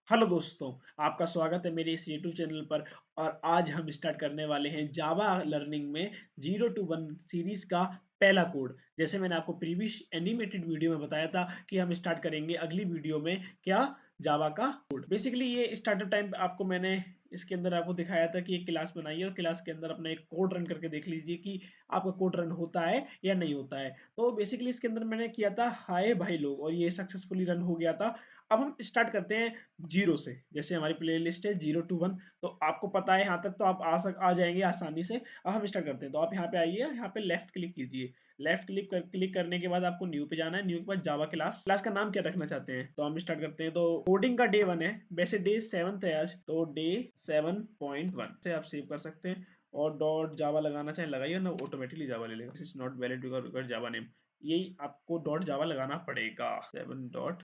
Hello दोस्तों, आपका स्वागत है मेरे इस यूट्यूब चैनल पर। और आज हम स्टार्ट करने वाले हैं जावा लर्निंग में 0 टू 1 सीरीज़ का पहला कोड। जैसे मैंने आपको प्रीवियस एनिमेटेड वीडियो में बताया था कि हम स्टार्ट करेंगे अगली वीडियो में क्या जावा का कोड। बेसिकली ये स्टार्टअप टाइम आपको मैंने इसके अंदर आपको दिखाया था कि एक क्लास बनाइए और क्लास के अंदर अपना एक कोड रन करके देख लीजिए कि आपका कोड रन होता है या नहीं होता है। तो बेसिकली इसके अंदर मैंने किया था हाय भाई लोग और ये सक्सेसफुली रन हो गया था। अब हम स्टार्ट करते हैं 0 से। जैसे हमारी प्लेलिस्ट है 0 टू 1, तो आपको पता है यहाँ तक तो आप आ जाएँगे आसानी से। अब हम स्टार्ट करते हैं, तो आप यहाँ पे आइए और यहाँ पे लेफ्ट क्लिक कीजिए। लेफ्ट क्लिक करने के बाद आपको न्यू पे जाना है। न्यू के बाद जावा क्लास का नाम क्या रखना चाहते हैं, तो हम स्टार्ट करते हैं। तो कोडिंग का डे 1 है, वैसे डे 7 है आज, तो डे 7.1 से आप सेव कर सकते हैं। और डॉट जावा लगाना चाहे लगाइए ना, ऑटोमेटिकली जावा ले लेगा। This is not valid because Java name, यही आपको डॉट जावा लगाना पड़ेगा। 7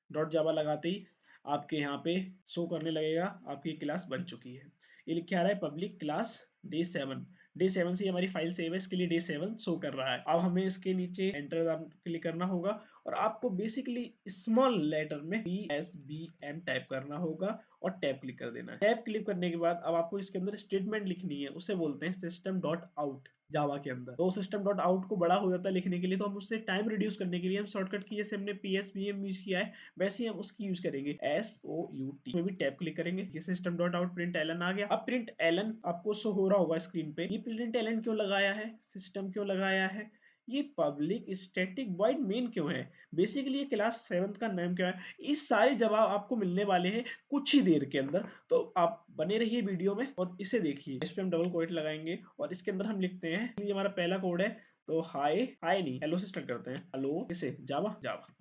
डॉट जावा लगाते ही आपके यहाँ पे शो करने लगेगा आपकी क्लास बन चुकी है। ये लिखा आ रहा है पब्लिक क्लास डे 7। डे 7 से हमारी फाइल सेव है, इसके लिए डे 7 शो कर रहा है। अब हमें इसके नीचे एंटर क्लिक करना होगा और आपको बेसिकली स्मॉल लेटर में PSBM टाइप करना होगा और टैब क्लिक कर देना है। टैब क्लिक करने के बाद अब आपको इसके अंदर स्टेटमेंट लिखनी है, उसे बोलते हैं सिस्टम डॉट आउट। जावा के अंदर तो सिस्टम डॉट आउट को बड़ा हो जाता है लिखने के लिए, तो हम उससे टाइम रिड्यूस करने के लिए हम शॉर्टकट की जैसे हमने PSBM यूज किया है वैसे ही हम उसकी यूज करेंगे SOUT में भी टैब क्लिक करेंगे। ये सिस्टम डॉट आउट प्रिंट एलन आ गया। अब प्रिंट एलन आपको शो हो रहा होगा स्क्रीन पे। ये प्रिंट एलन क्यों लगाया है, सिस्टम क्यों लगाया है, ये पब्लिक स्टैटिक वॉइड मेन क्यों है, बेसिकली ये क्लास 7 का नाम क्या है, इस सारे जवाब आपको मिलने वाले हैं कुछ ही देर के अंदर। तो आप बने रहिए वीडियो में और इसे देखिए। इस पे हम डबल कोट लगाएंगे और इसके अंदर हम लिखते हैं, ये हमारा पहला कोड है। तो हाय हाय नहीं हेलो से स्टार्ट करते हैं। हेलो इसे जावा जावा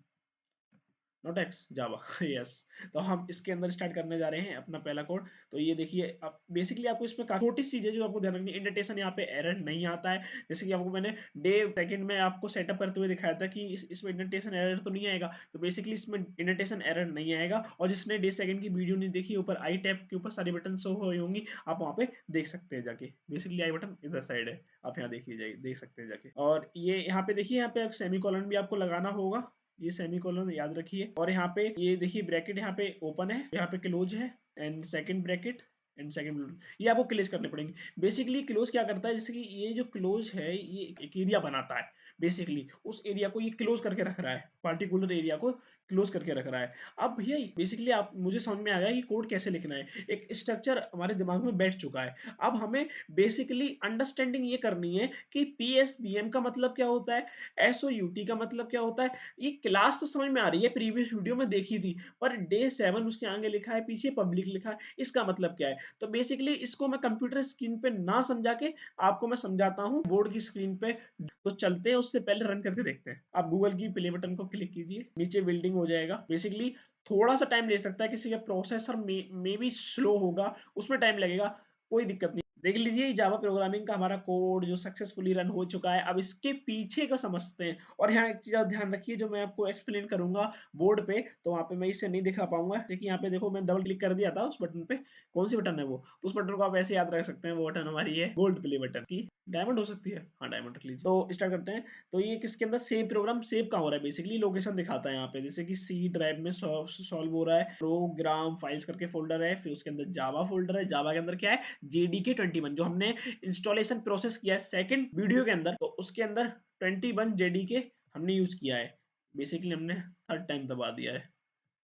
नोट एक्स जावा यस। तो हम इसके अंदर स्टार्ट करने जा रहे हैं अपना पहला कोड। तो ये देखिए, अब बेसिकली आपको इसमें काफी छोटी चीजें जो आपको ध्यान रखनी है। इंडेंटेशन यहाँ पे एरर नहीं आता है, जैसे कि आपको मैंने डे सेकंड में आपको सेटअप करते हुए दिखाया था कि इसमें इंडेंटेशन एरर तो नहीं आएगा। तो बेसिकली इसमें इंडेंटेशन एरर नहीं आएगा। और जिसने डे सेकंड की वीडियो नहीं देखी, ऊपर आई टैब के ऊपर सारी बटन शो हुई होंगी, आप वहाँ पे देख सकते हैं जाके। बेसिकली आई बटन इधर साइड है, आप यहाँ देखिए जाइए, देख सकते हैं जाके। और ये यहाँ पे देखिए, यहाँ पे सेमी कॉलन भी आपको लगाना होगा, ये सेमीकोलन याद रखिए। और यहाँ पे ये देखिए ब्रैकेट यहाँ पे ओपन है, यहाँ पे क्लोज है, and second bracket and second, ये आपको क्लोज करने पड़ेंगे। बेसिकली क्लोज क्या करता है, जैसे कि ये जो क्लोज है ये एक एरिया बनाता है। बेसिकली उस एरिया को ये क्लोज करके रख रहा है, पार्टिकुलर एरिया को क्लोज करके रख रहा है। अब भैया बेसिकली आप मुझे समझ में आ गया कि कोड कैसे लिखना है, एक स्ट्रक्चर हमारे दिमाग में बैठ चुका है। अब हमें बेसिकली अंडरस्टैंडिंग ये करनी है कि PSBM का मतलब क्या होता है, SOUT का मतलब क्या होता है। ये क्लास तो समझ में आ रही है, प्रीवियस वीडियो में देखी थी, पर डे 7 उसके आगे लिखा है, पीछे पब्लिक लिखा है, इसका मतलब क्या है। तो बेसिकली इसको मैं कंप्यूटर स्क्रीन पे ना समझा के आपको मैं समझाता हूँ बोर्ड की स्क्रीन पे। तो चलते हैं, उससे पहले रन करके देखते हैं। आप गूगल की प्ले बटन को क्लिक कीजिए, नीचे बिल्डिंग हो जाएगा। बेसिकली थोड़ा सा टाइम ले सकता है, किसी का प्रोसेसर में भी स्लो होगा, उसमें टाइम लगेगा, कोई दिक्कत नहीं। देख लीजिए जावा प्रोग्रामिंग का हमारा कोड जो सक्सेसफुली रन हो चुका है। अब इसके पीछे को समझते हैं। और यहाँ एक चीज आप ध्यान रखिए, जो मैं आपको एक्सप्लेन करूंगा बोर्ड पे, तो वहाँ पे मैं इसे नहीं दिखा पाऊंगा। जैसे कि यहाँ पे देखो, मैं डबल क्लिक कर दिया था उस बटन पे। कौन सी बटन है वो, तो उस बटन को आप ऐसे याद रख सकते हैं, वो बटन हमारी है गोल्ड प्ले बटन की। डायमंड हो सकती है, हाँ डायमंड रख लीजिए। तो स्टार्ट करते हैं। तो ये किसके अंदर सेव, प्रोग्राम सेव कहाँ हो रहा है, बेसिकली लोकेशन दिखाता है यहाँ पे, जैसे कि सी ड्राइव में सॉल्व हो रहा है। प्रोग्राम फाइल्स करके फोल्डर है, फिर उसके अंदर जावा फोल्डर है। जावा के अंदर क्या है, JDK 21, जो हमने इंस्टॉलेशन प्रोसेस किया है सेकंड वीडियो के अंदर, तो उसके अंदर 21 JDK हमने यूज किया है। बेसिकली हमने थर्ड टाइम दबा दिया है,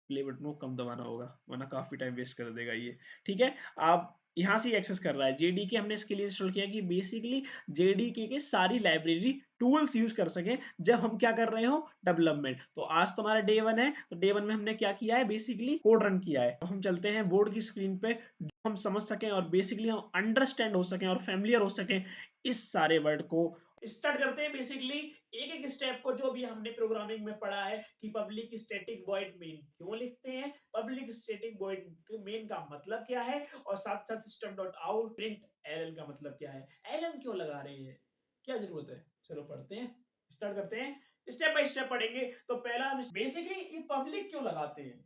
प्ले बटन को कम दबाना होगा वरना काफी टाइम वेस्ट कर देगा ये। ठीक है, आप यहाँ से एक्सेस कर रहा है। जेडीके हमने इसके लिए इंस्टॉल किया कि बेसिकली जेडीके के सारी लाइब्रेरी टूल्स यूज कर सके जब हम क्या कर रहे हो, डेवलपमेंट। तो आज तो हमारा डे 1 है, तो डे 1 में हमने क्या किया है, बेसिकली कोड रन किया है। तो हम चलते हैं बोर्ड की स्क्रीन पे, जो हम समझ सकें और बेसिकली हम अंडरस्टैंड हो सकें और फेमिलियर हो सकें इस सारे वर्ड को। स्टार्ट करते हैं बेसिकली एक एक स्टेप को, जो भी हमने प्रोग्रामिंग में पढ़ा है कि पब्लिक स्टैटिक वॉइड मेन क्यों लिखते हैं, पब्लिक स्टैटिक वॉइड मेन का मतलब क्या है, और साथ साथ system dot out print Elon का मतलब क्या है, एलन क्यों लगा रहे हैं, क्या जरूरत है। चलो पढ़ते हैं, स्टार्ट करते हैं, स्टेप बाय स्टेप पढ़ेंगे। तो पहला हम बेसिकली ये पब्लिक क्यों लगाते हैं,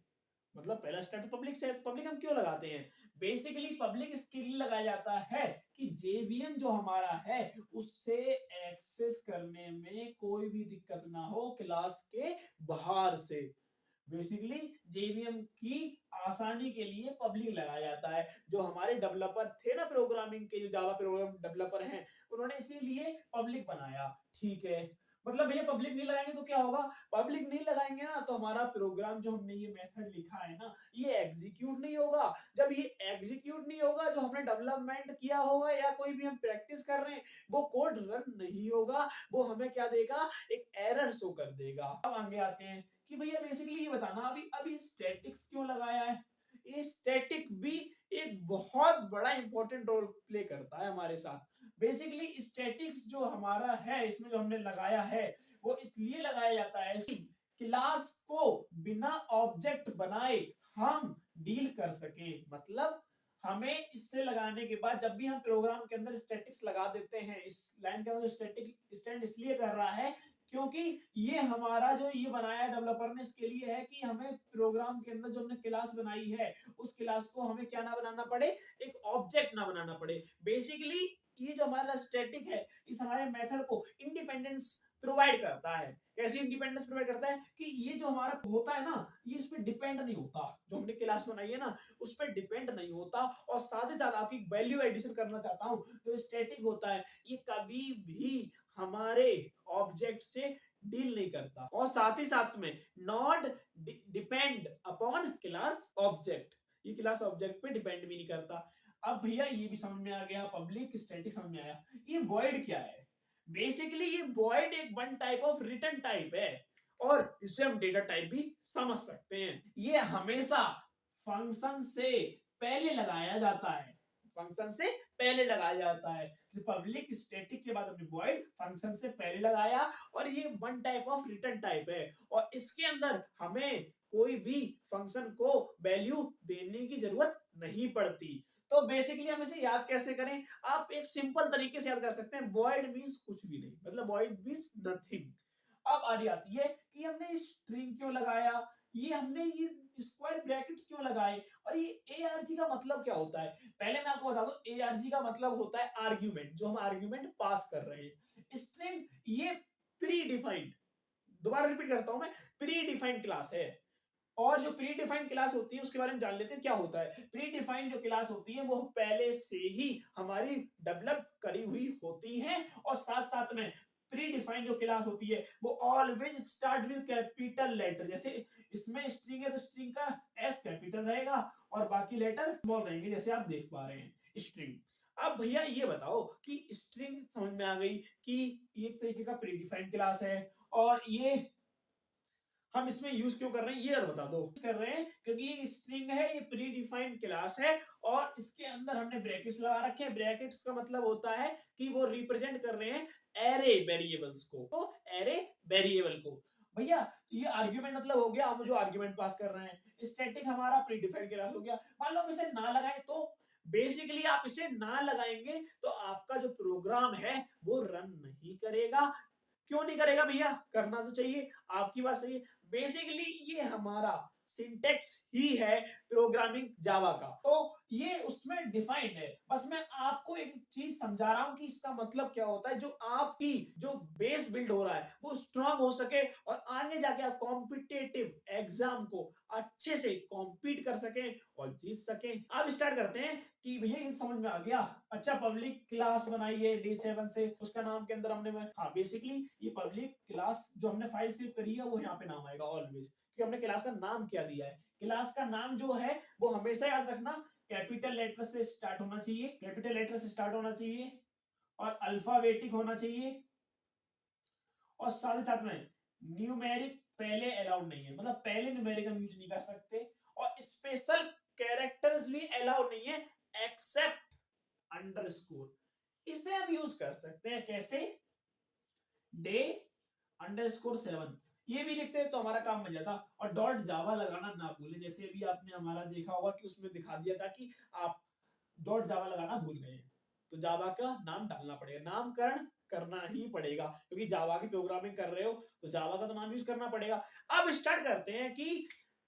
मतलब पहला स्टार्ट पब्लिक से। पब्लिक हम क्यों लगाते हैं, बेसिकली पब्लिक इसके लिए लगाया जाता है कि जेवीएम जो हमारा है उससे एक्सेस करने में कोई भी दिक्कत ना हो क्लास के बाहर से। बेसिकली जेवीएम की आसानी के लिए पब्लिक लगाया जाता है। जो हमारे डेवलपर थे ना प्रोग्रामिंग के, जो जावा प्रोग्राम डेवलपर हैं, उन्होंने इसीलिए पब्लिक बनाया। ठीक है, मतलब भैया पब्लिक नहीं लगाएंगे तो क्या होगा? पब्लिक नहीं लगाएंगे ना तो हमारा प्रोग्राम जो हमने ये मेथड लिखा है ना, ये एग्जीक्यूट नहीं होगा। जब ये एग्जीक्यूट नहीं होगा, जो हमने डेवलपमेंट किया होगा या कोई भी हम प्रैक्टिस कर रहे हैं, वो कोड रन नहीं होगा। वो हमें क्या देगा? एक एरर शो कर देगा। अब आगे आते हैं कि भैया बेसिकली ये बताना, अभी अभी स्टैटिक्स क्यों लगाया है? ये स्टैटिक भी एक बहुत बड़ा इंपॉर्टेंट रोल प्ले करता है हमारे साथ। बेसिकली स्टैटिक्स जो हमारा है, इसमें जो हमने लगाया है, वो इसलिए लगाया जाता है कि क्लास को बिना ऑब्जेक्ट बनाए हम डील कर सके। मतलब हमें इससे लगाने के बाद जब भी हम प्रोग्राम के अंदर स्टैटिक्स लगा देते हैं, इस लाइन के अंदर स्टैटिक स्टैंड इसलिए कर रहा है क्योंकि ये हमारा जो ये बनाया डेवलपर ने इसके लिए है कि हमें प्रोग्राम के अंदर जो हमने क्लास बनाई है, उस क्लास को हमें क्या ना बनाना पड़े? एक ऑब्जेक्ट ना बनाना पड़े। बेसिकली ये जो हमारा स्टैटिक है, इस हमारे मेथड को इंडिपेंडेंस प्रोवाइड करता है। कैसी इंडिपेंडेंस प्रोवाइड करता है कि ये जो हमारा होता है ना, ये इस पे डिपेंड नहीं होता। जो हमने क्लास बनाई है ना, उस पर डिपेंड नहीं होता। और साथ ही साथ आपकी वैल्यू एडिशन करना चाहता हूँ, जो स्टैटिक होता है, ये कभी भी हमारे ऑब्जेक्ट से डील नहीं करता। और साथ ही साथ में not depend upon class object, ये क्लास ऑब्जेक्ट पे डिपेंड भी नहीं करता। अब भैया ये भी समझ में आ गया, पब्लिक स्टैटिक समझ में आया। ये वॉइड क्या है? बेसिकली ये वॉइड एक one type of return type है, और इसे हम डेटा टाइप भी समझ सकते हैं। ये हमेशा फंक्शन से पहले लगाया जाता है, फंक्शन से पहले लगाया जाता है। पब्लिक स्टैटिक के बाद हमने वॉइड फंक्शन से पहले लगाया, और ये one type of return type है, और इसके अंदर हमें कोई भी फंक्शन को वैल्यू देने की जरूरत नहीं पड़ती। तो बेसिकली हम इसे याद कैसे करें? आप एक सिंपल तरीके से याद कर सकते हैं, वॉइड मींस कुछ भी नहीं, मतलब वॉइड मींस नथिंग। अब आ आती है कि हमने स्ट्रिंग क्यों लगाया, ये हमने ये स्क्वायर ब्रैकेट्स क्यों लगाए, और ये ARG का मतलब क्या होता है? पहले मैं आपको बता दूं, ARG का मतलब होता है आर्ग्यूमेंट, जो हम आर्ग्यूमेंट पास कर रहे हैं। स्ट्रिंग ये प्री डिफाइंड, दोबारा रिपीट करता हूं मैं, प्री डिफाइंड क्लास है। और जो प्री डिफाइंड क्लास होती है उसके बारे में जान लेते हैं क्या होता है। प्री डिफाइंड जो क्लास होती है वो पहले से ही हमारी डेवलप करी हुई होती है, और साथ साथ में प्री डिफाइंड जो क्लास होती है वो always start with capital letter. जैसे इसमें स्ट्रिंग है तो स्ट्रिंग का एस कैपिटल रहेगा और बाकी लेटर स्मॉल रहेंगे, जैसे आप देख पा रहे हैं स्ट्रिंग। अब भैया ये बताओ कि स्ट्रिंग समझ में आ गई कि एक तरीके का प्री डिफाइंड क्लास है, और ये हम इसमें यूज क्यों कर रहे हैं ये बता दो। कर रहे हैं क्योंकि ये स्ट्रिंग है, ये प्री डिफाइंड क्लास है, और इसके अंदर हमने ब्रैकेट्स लगा रखे हैं। ब्रैकेट्स का मतलब होता है कि वो रिप्रेजेंट कर रहे हैं एरे वेरिएबल्स को, तो एरे वेरिएबल को। भैया ये आर्ग्यूमेंट मतलब हो गया, हम जो आर्ग्यूमेंट पास कर रहे हैं। स्टैटिक हमारा प्री डिफाइंड क्लास हो गया। मान लो हम इसे ना लगाए तो, बेसिकली आप इसे ना लगाएंगे तो आपका जो प्रोग्राम है वो रन नहीं करेगा। क्यों नहीं करेगा भैया? करना तो चाहिए, आपकी बात सही है। बेसिकली ये हमारा सिंटेक्स ही है प्रोग्रामिंग जावा का, तो ये उसमें डिफाइंड है। बस मैं आपको एक चीज समझा रहा हूं कि इसका मतलब क्या होता है, जो आपकी जो बेस बिल्ड हो रहा है वो स्ट्रांग हो सके, और आगे जाके आप कॉम्पिटिटिव एग्जाम को अच्छे से कॉम्पीट कर सके और जीत सके। अब स्टार्ट करते हैं कि भैया ये समझ में आ गया। अच्छा, पब्लिक क्लास बनाई है D7 से, उसका नाम के अंदर हमने, हाँ बेसिकली ये पब्लिक क्लास जो हमने फाइल सेव करी है वो यहाँ पे नाम आएगा ऑलवेज, क्योंकि हमने क्लास का नाम क्या दिया है। क्लास का नाम जो है वो हमेशा याद रखना कैपिटल लेटर से स्टार्ट होना चाहिए, कैपिटल लेटर से स्टार्ट होना चाहिए, और अल्फाबेटिक होना चाहिए, और साथ ही साथ में न्यूमेरिक पहले अलाउड नहीं है, मतलब पहले न्यूमेरिक हम यूज नहीं कर सकते, और स्पेशल कैरेक्टर्स भी अलाउड नहीं है एक्सेप्ट अंडरस्कोर। इसे हम यूज कर सकते हैं कैसे? day_7 ये भी लिखते हैं तो हमारा काम बन जाता। और डॉट जावा लगाना ना भूलें, जैसे अभी आपने हमारा देखा होगा कि उसमें दिखा दिया था कि आप डॉट जावा लगाना भूल गए, तो जावा का नाम डालना पड़ेगा, नामकरण करना ही पड़ेगा, क्योंकि जावा की प्रोग्रामिंग कर रहे हो तो जावा का तो नाम यूज करना पड़ेगा। अब स्टार्ट करते हैं कि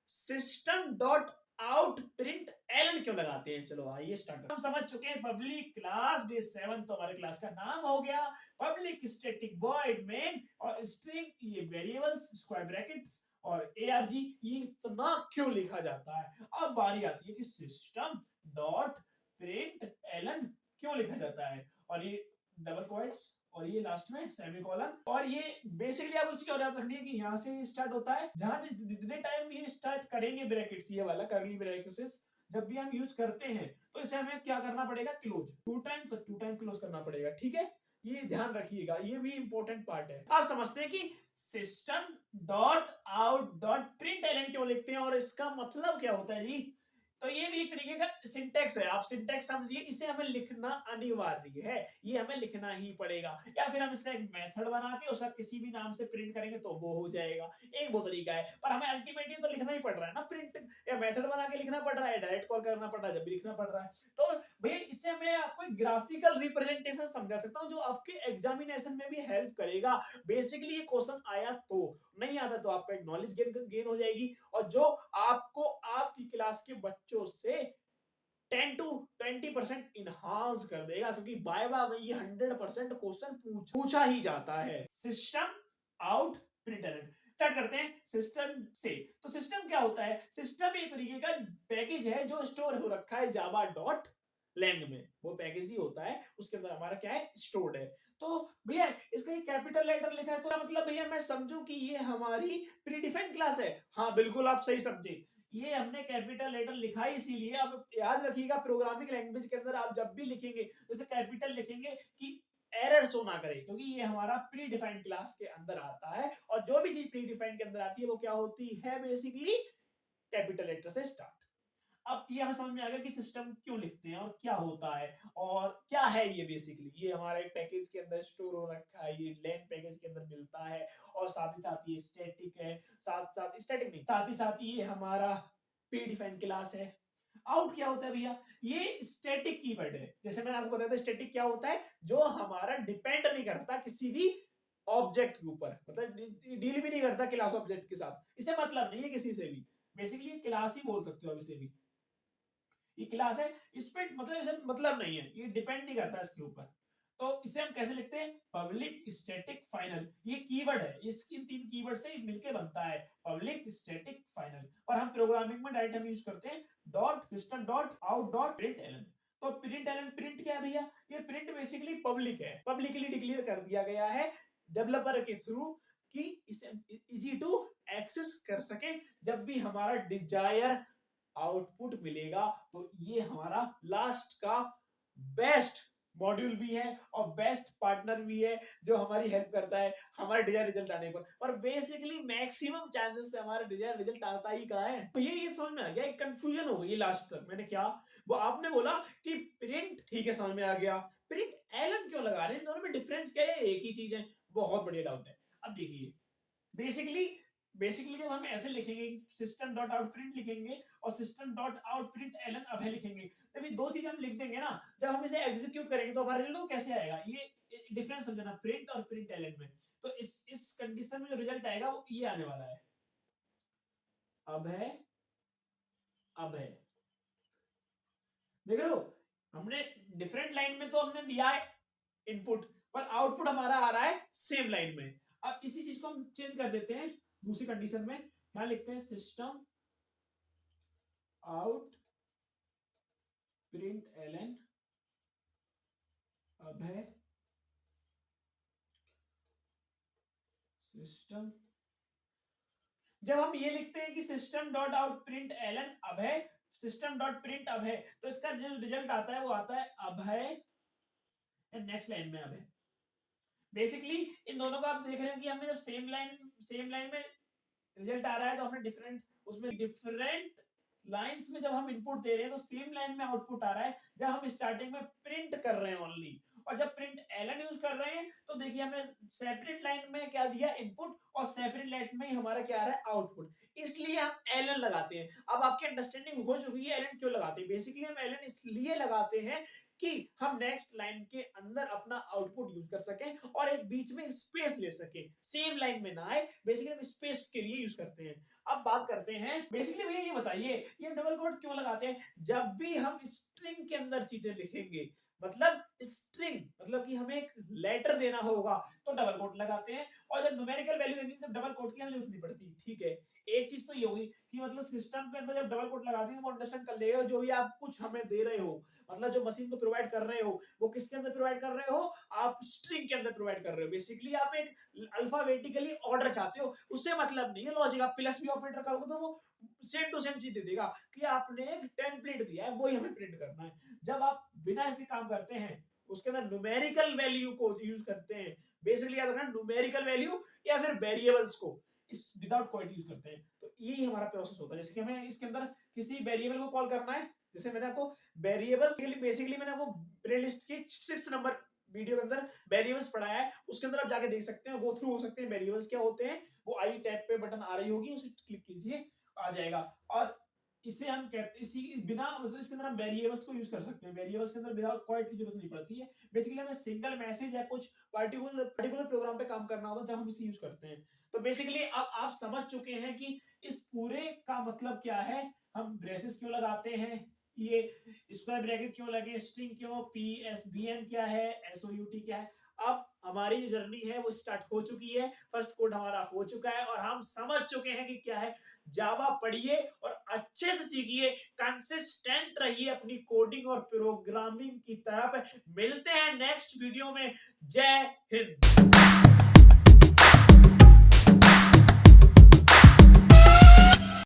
system dot out print Elon क्यों लगाते हैं। चलो आइए स्टार्ट। हम समझ चुके हैं पब्लिक क्लास day7 तो हमारे क्लास का नाम हो गया। पब्लिक स्टैटिक वॉइड मेन और स्ट्रिंग ये वेरिएबल्स स्क्वायर ब्रैकेट्स, और ARG ये इतना क्यों लिखा जाता है। अब बारी आती है कि सिस्टम डॉट प्रिंट एलन क्यों लिखा जाता है, और ये डबल क्वोट्स और ये लास्ट में सेमीकोलन, और ये बेसिकली आप उसकी और याद रखनी है कि यहाँ से स्टार्ट होता है, जहां जितने टाइम ये स्टार्ट करेंगे ब्रैकेट्स, ये वाला करली ब्रैकेट्स जब भी हम यूज करते हैं तो इसे हमें क्या करना पड़ेगा, क्लोज टू टाइम क्लोज करना पड़ेगा, ठीक है। ये ध्यान रखिएगा, ये भी इंपॉर्टेंट पार्ट है। आप समझते हैं कि system dot out dot println क्यों लिखते हैं और इसका मतलब क्या होता है जी। तो ये भी एक तरीके का सिंटेक्स है, आप सिंटेक्स समझिए, इसे हमें लिखना अनिवार्य है, ये हमें लिखना ही पड़ेगा, या फिर हम इसका एक मेथड बना के उसका किसी भी नाम से प्रिंट करेंगे तो वो हो जाएगा, एक वो तरीका है। पर हमें अल्टीमेटली तो लिखना ही पड़ रहा है ना, प्रिंट या मेथड बना के लिखना पड़ रहा है, डायरेक्ट कॉल करना पड़ रहा है जब भी लिखना पड़ रहा है। तो भैया इससे मैं आपको एक ग्राफिकल रिप्रेजेंटेशन समझा सकता हूँ जो आपके एग्जामिनेशन में भी हेल्प करेगा। बेसिकली ये क्वेश्चन आया तो, नहीं आता तो आपका एक नॉलेज गेन हो जाएगी, और जो आपको आपकी क्लास के बच्चों से 10 to 20% इनहांस कर देगा, क्योंकि वाइवा में ये 100% क्वेश्चन पूछा ही जाता है। System out print Elon start करते हैं सिस्टम से। तो सिस्टम क्या होता है, सिस्टम एक तरीके का पैकेज है जो स्टोर हो रखा है जावा डॉट लैंग में, वो पैकेज ही होता है, उसके अंदर हमारा क्या है, स्टोर्ड है। तो भैया इसका कैपिटल लेटर लिखा है तो मतलब भैया मैं समझू कि ये हमारी प्रीडिफाइंड क्लास है। हाँ बिल्कुल आप सही समझे, ये हमने कैपिटल लेटर लिखा है इसीलिए। अब याद रखिएगा प्रोग्रामिंग लैंग्वेज के अंदर आप जब भी लिखेंगे जैसे कैपिटल लिखेंगे कि एरर शो ना करे, क्योंकि ये हमारा प्री डिफाइंड क्लास के अंदर आता है, और जो भी चीज प्री डिफाइंड के अंदर आती है वो क्या होती है, बेसिकली कैपिटल लेटर से स्टार्ट। अब ये हमें समझ में आ गया कि सिस्टम क्यों लिखते हैं और क्या होता है और क्या है ये। बेसिकली ये हमारा एक पैकेज के अंदर स्टोर हो रखा है, ये लैन पैकेज के अंदर मिलता है, और साथ ही साथ ये स्टैटिक है, साथ स्टैटिक नहीं, साथ ही साथ ये हमारा प्री डिफाइंड क्लास है। आउट क्या होता है भैया, ये स्टैटिक कीवर्ड है, जैसे मैंने आपको बताया था स्टैटिक क्या होता है, जो हमारा डिपेंड नहीं करता किसी भी ऑब्जेक्ट के ऊपर, मतलब डील भी नहीं करता क्लास ऑब्जेक्ट के साथ, इसे मतलब नहीं है किसी से भी, बेसिकली क्लास ही बोल सकते हो आप इसे भी, ये क्लास है, इस पे मतलब इसे मतलब नहीं है, ये डिपेंड नहीं करता इसके ऊपर। तो इसे हम कैसे लिखते हैं, पब्लिक स्टैटिक फाइनल, ये कीवर्ड है, इसकी तीन कीवर्ड से मिलके बनता है पब्लिक स्टैटिक फाइनल, और हम प्रोग्रामिंग में डायरेक्ट हम यूज करते हैं dot system dot out dot println. तो प्रिंट एलन प्रिंट क्या है भैया, ये प्रिंट बेसिकली पब्लिक है, पब्लिकली डिक्लेयर कर दिया गया है डेवलपर के थ्रू कि इसे इजी टू एक्सेस कर सके, जब भी हमारा डिजायर आउटपुट मिलेगा। तो ये हमारा लास्ट का बेस्ट मॉड्यूल भी है और बेस्ट पार्टनर भी है, जो हमारी हेल्प करता है हमारे डिजायर रिजल्ट आने पर, और बेसिकली मैक्सिमम चांसेस पे हमारा डिजायर रिजल्ट आता ही कहाँ है। तो ये समझ में आ गया, एक कंफ्यूजन हो गई लास्ट तक, मैंने क्या वो आपने बोला कि प्रिंट, ठीक है समझ में आ गया, प्रिंट एलन क्यों लगा रहे हैं, दोनों में डिफरेंस क्या है, एक ही चीज है, बहुत बढ़िया डाउट है। अब देखिए बेसिकली जब हम ऐसे लिखेंगे सिस्टम डॉट आउट प्रिंट लिखेंगे और system dot out print Elon अब है लिखेंगे, तभी दो चीज हम लिख देंगे ना, जब हम इसे एग्जीक्यूट करेंगे तो हमारा रिजल्ट कैसे आएगा, ये डिफरेंस समझना प्रिंट और प्रिंट एलन में। तो इस कंडीशन में जो रिजल्ट आएगा वो ये आने वाला है, अब है देख लो, हमने डिफरेंट लाइन में तो हमने दिया है इनपुट, पर आउटपुट हमारा आ रहा है सेम लाइन में। अब इसी चीज को हम चेंज कर देते हैं दूसरी कंडीशन में, यहां लिखते हैं सिस्टम आउट प्रिंट एलन अब है सिस्टम, जब हम ये लिखते हैं कि system dot out print Elon अब है, सिस्टम डॉट प्रिंट अब है, तो इसका जो रिजल्ट आता है वो आता है अब है, नेक्स्ट लाइन में अब है। बेसिकली इन दोनों को आप देख रहे हैं कि हमने जब सेम लाइन में रिजल्ट आ रहा है, तो हमने डिफरेंट लाइंस में जब हम इनपुट दे रहे हैं तो सेम लाइन में आउटपुट आ रहा है, जब हम स्टार्टिंग में प्रिंट कर रहे हैं ओनली, और जब प्रिंट एलन यूज कर रहे हैं तो देखिए हमने सेपरेट लाइन में क्या दिया इनपुट, और सेपरेट लाइन में हमारा क्या आ रहा है आउटपुट, इसलिए हम एलन लगाते हैं। अब आपकी अंडरस्टैंडिंग हो चुकी है एलन क्यों लगाते हैं, बेसिकली हम एलन इसलिए लगाते हैं कि हम नेक्स्ट लाइन के अंदर अपना आउटपुट यूज कर सकें और एक बीच में स्पेस ले सके, सेम लाइन में ना आए, बेसिकली हम स्पेस के लिए यूज करते हैं। अब बात करते हैं बेसिकली भैया ये बताइए ये डबल कोट क्यों लगाते हैं, जब भी हम स्ट्रिंग के अंदर चीजें लिखेंगे, मतलब स्ट्रिंग, मतलब कि हमें एक लेटर देना होगा तो डबल कोट लगाते हैं, और जब न्यूमेरिकल वैल्यू देनी है तो डबल कोट की हमें जरूरत नहीं पड़ती। ठीक है, एक चीज तो ये होगी कि मतलब सिस्टम के अंदर जब डबल कोट लगा देंगे वो अंडरस्टैंड कर लेगा जो भी आप कुछ हमें दे रहे हो, मतलब जो मशीन को प्रोवाइड कर रहे हो वो किसके अंदर प्रोवाइड कर रहे हो, आप स्ट्रिंग के अंदर प्रोवाइड कर रहे हो। बेसिकली आप एक अल्फाबेटिकली ऑर्डर चाहते हो, उससे मतलब नहीं है लॉजिक, आप प्लस भी ऑपरेटर करोगे तो वो सेम टू सेम चीज दे देगा कि आपने एक टेम्पलेट दिया है वही हमें प्रिंट करना है। जब आप बिना ऐसे काम करते हैं उसके अंदर न्यूमेरिकल वैल्यू को यूज करते हैं, बेसिकली याद रखना न्यूमेरिकल वैल्यू या फिर वेरिएबल्स को इस विदाउट क्वाइट यूज करते हैं, तो यही हमारा प्रोसेस होता है। जैसे कि हमें इसके अंदर किसी वेरिएबल को कॉल करना है, जैसे मैंने आपको वेरिएबल बेसिकली मैंने आपको प्लेलिस्ट के 6 नंबर वीडियो के अंदर वेरिएबल्स पढ़ाया है, उसके अंदर आप जाके देख सकते हैं, गो थ्रू हो सकते हैं वेरिएबल्स क्या होते हैं। वो आई टैब पे बटन आ रही होगी, उसे क्लिक कीजिए, आ जाएगा। और इसे हम कहते इसी बिना मतलब इसके अंदर हम वेरिएबल्स को यूज कर सकते हैं, वेरिएबल्स के अंदर विदाउट क्वाइट की जरूरत नहीं पड़ती है। बेसिकली हमें सिंगल मैसेज या कुछ पर्टिकुलर प्रोग्राम पे काम करना होता है जब हम इसे यूज करते हैं। तो बेसिकली अब आप समझ चुके हैं कि इस पूरे का मतलब क्या है, हम ब्रेसेस क्यों लगाते हैं, ये स्क्वायर ब्रैकेट क्यों लगे, स्ट्रिंग क्यों, PSBN क्या है, SOUT क्या है। अब हमारी जो जर्नी है वो स्टार्ट हो चुकी है, फर्स्ट कोड हमारा हो चुका है और हम समझ चुके हैं कि क्या है। जावा पढ़िए और अच्छे से सीखिए, कंसिस्टेंट रहिए अपनी कोडिंग और प्रोग्रामिंग की तरफ। मिलते हैं नेक्स्ट वीडियो में। जय हिंद।